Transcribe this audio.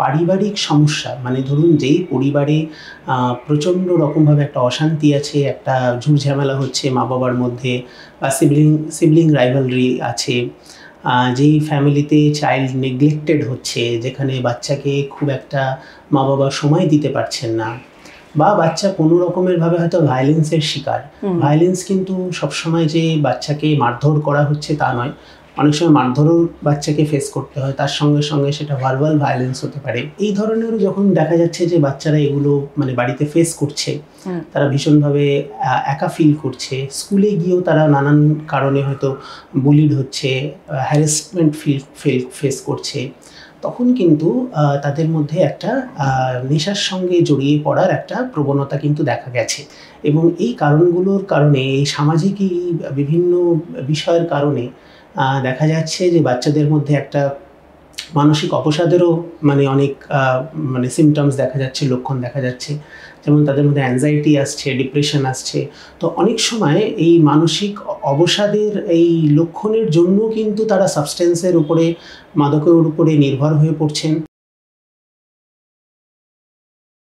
পারিবারিক সমস্যা, মানে ধরুন যেই পরিবারে প্রচণ্ড রকমভাবে একটা অশান্তি আছে, একটা ঝুটঝামেলা হচ্ছে মা বাবার মধ্যে, বা সিবলিং রাইভালরি আছে, যেই ফ্যামিলিতে চাইল্ড নেগলেক্টেড হচ্ছে, যেখানে বাচ্চাকে খুব একটা মা বাবা সময় দিতে পারছেন না, বা বাচ্চা কোনো রকমেরভাবে হয়তো ভায়োলেন্সের শিকার। ভায়োলেন্স কিন্তু সবসময় যে বাচ্চাকে মারধর করা হচ্ছে তা নয়, অনেক সময় মারধরও বাচ্চাকে ফেস করতে হয়, তার সঙ্গে সঙ্গে সেটা ভার্বাল ভায়োলেন্স হতে পারে। এই ধরনেরও যখন দেখা যাচ্ছে যে বাচ্চারা এগুলো মানে বাড়িতে ফেস করছে, তারা ভীষণভাবে একা ফিল করছে, স্কুলে গিয়েও তারা নানান কারণে হয়তো বুলিড হচ্ছে, হ্যারাসমেন্ট ফেস করছে, তখন কিন্তু তাদের মধ্যে একটা নেশার সঙ্গে জড়িয়ে পড়ার একটা প্রবণতা কিন্তু দেখা গেছে। এবং এই কারণগুলোর কারণে, এই সামাজিক বিভিন্ন বিষয়ের কারণে দেখা যাচ্ছে যে বাচ্চাদের মধ্যে একটা মানসিক অবসাদেরও মানে অনেক মানে সিমটমস দেখা যাচ্ছে, লক্ষণ দেখা যাচ্ছে। যেমন তাদের মধ্যে অ্যাংজাইটি আসছে, ডিপ্রেশন আসছে। তো অনেক সময় এই মানসিক অবসাদের এই লক্ষণের জন্য কিন্তু তারা সাবস্টেন্সের উপরে, মাদকের উপরে নির্ভর হয়ে পড়ছেন।